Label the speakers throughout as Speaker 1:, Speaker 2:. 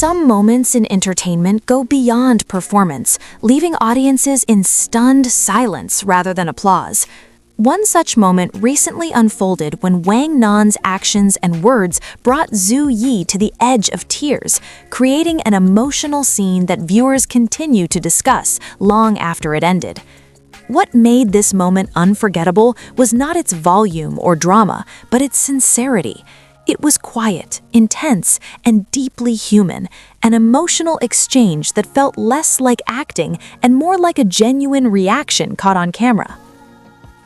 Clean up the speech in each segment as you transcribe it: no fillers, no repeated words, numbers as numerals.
Speaker 1: Some moments in entertainment go beyond performance, leaving audiences in stunned silence rather than applause. One such moment recently unfolded when Wang Nan's actions and words brought Zhu Yi to the edge of tears, creating an emotional scene that viewers continue to discuss long after it ended. What made this moment unforgettable was not its volume or drama, but its sincerity. It was quiet, intense, and deeply human, an emotional exchange that felt less like acting and more like a genuine reaction caught on camera.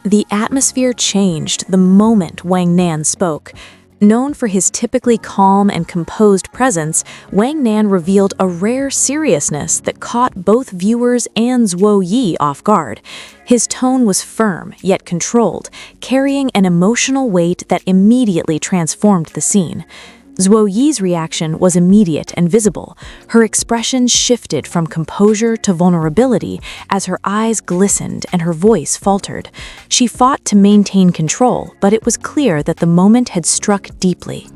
Speaker 1: The atmosphere changed the moment Wang Nan spoke. Known for his typically calm and composed presence, Wang Nan revealed a rare seriousness that caught both viewers and Zhu Yi off guard. His tone was firm, yet controlled, carrying an emotional weight that immediately transformed the scene. Zhu Yi's reaction was immediate and visible. Her expression shifted from composure to vulnerability as her eyes glistened and her voice faltered. She fought to maintain control, but it was clear that the moment had struck deeply.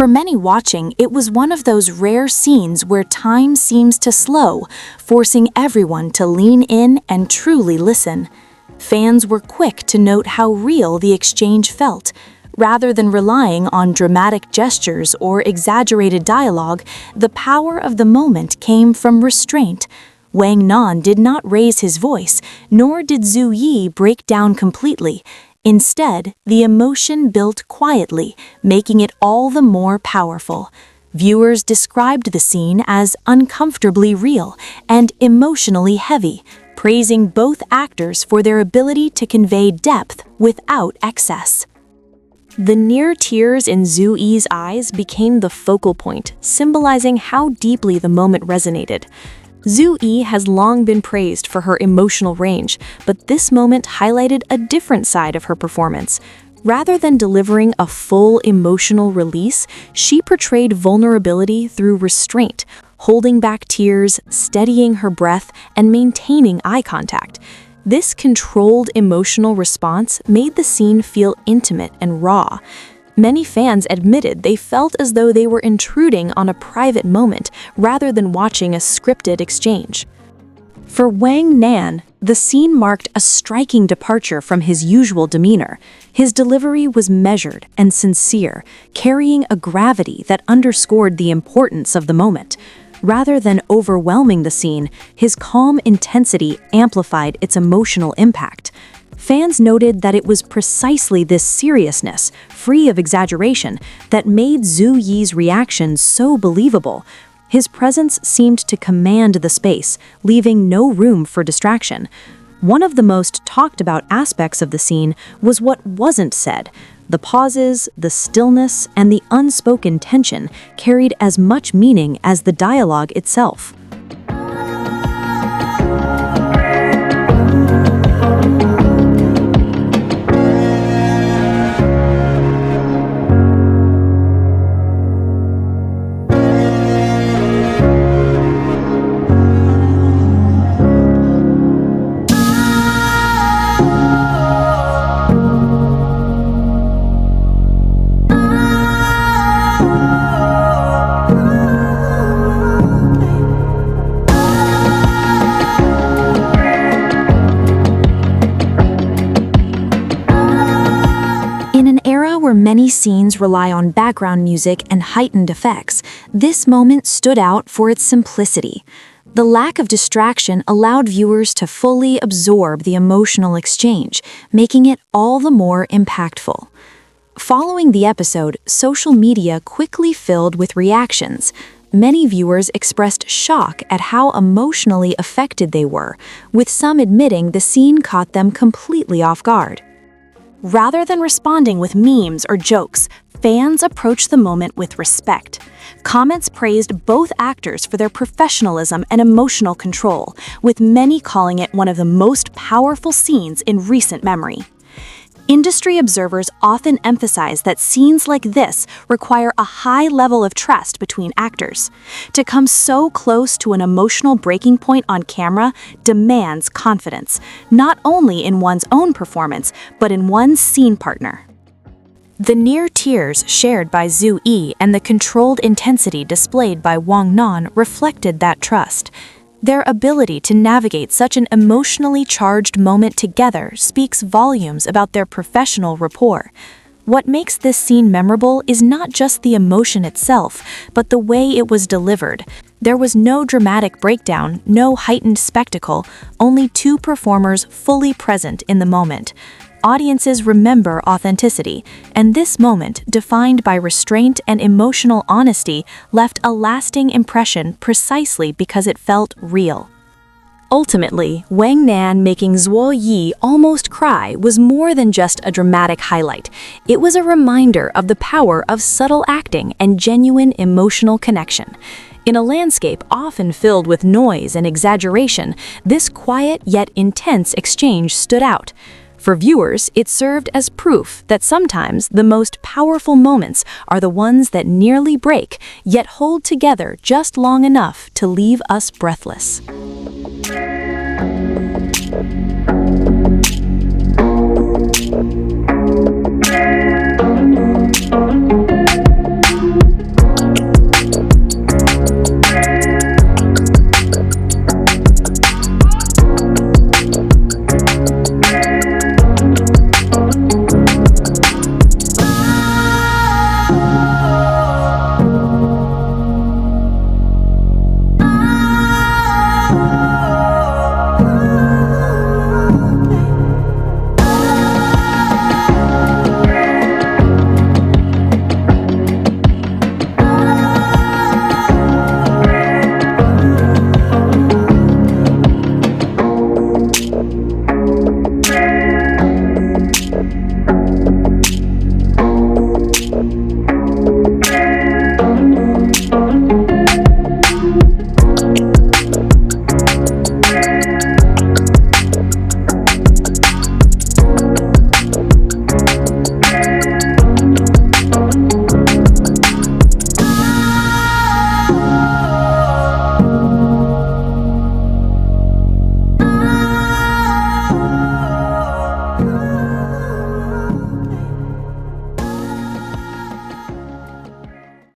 Speaker 1: For many watching, it was one of those rare scenes where time seems to slow, forcing everyone to lean in and truly listen. Fans were quick to note how real the exchange felt. Rather than relying on dramatic gestures or exaggerated dialogue, the power of the moment came from restraint. Wang Nan did not raise his voice, nor did Zhu Yi break down completely. Instead, the emotion built quietly, making it all the more powerful. Viewers described the scene as uncomfortably real and emotionally heavy, praising both actors for their ability to convey depth without excess. The near tears in Zhu Yi's eyes became the focal point, symbolizing how deeply the moment resonated. Zhu Yi has long been praised for her emotional range, but this moment highlighted a different side of her performance. Rather than delivering a full emotional release, she portrayed vulnerability through restraint, holding back tears, steadying her breath, and maintaining eye contact. This controlled emotional response made the scene feel intimate and raw. Many fans admitted they felt as though they were intruding on a private moment rather than watching a scripted exchange. For Wang Nan, the scene marked a striking departure from his usual demeanor. His delivery was measured and sincere, carrying a gravity that underscored the importance of the moment. Rather than overwhelming the scene, his calm intensity amplified its emotional impact. Fans noted that it was precisely this seriousness, free of exaggeration, that made Zhu Yi's reaction so believable. His presence seemed to command the space, leaving no room for distraction. One of the most talked about aspects of the scene was what wasn't said. The pauses, the stillness, and the unspoken tension carried as much meaning as the dialogue itself. Where many scenes rely on background music and heightened effects, this moment stood out for its simplicity. The lack of distraction allowed viewers to fully absorb the emotional exchange, making it all the more impactful. Following the episode, social media quickly filled with reactions. Many viewers expressed shock at how emotionally affected they were, with some admitting the scene caught them completely off guard. Rather than responding with memes or jokes, fans approached the moment with respect. Comments praised both actors for their professionalism and emotional control, with many calling it one of the most powerful scenes in recent memory. Industry observers often emphasize that scenes like this require a high level of trust between actors. To come so close to an emotional breaking point on camera demands confidence, not only in one's own performance, but in one's scene partner. The near tears shared by Zhu Yi and the controlled intensity displayed by Wang Nan reflected that trust. Their ability to navigate such an emotionally charged moment together speaks volumes about their professional rapport. What makes this scene memorable is not just the emotion itself, but the way it was delivered. There was no dramatic breakdown, no heightened spectacle, only two performers fully present in the moment. Audiences remember authenticity, and this moment, defined by restraint and emotional honesty, left a lasting impression precisely because it felt real. Ultimately, Wang Nan making Zhu Yi almost cry was more than just a dramatic highlight. It was a reminder of the power of subtle acting and genuine emotional connection. In a landscape often filled with noise and exaggeration, this quiet yet intense exchange stood out. For viewers, it served as proof that sometimes the most powerful moments are the ones that nearly break, yet hold together just long enough to leave us breathless.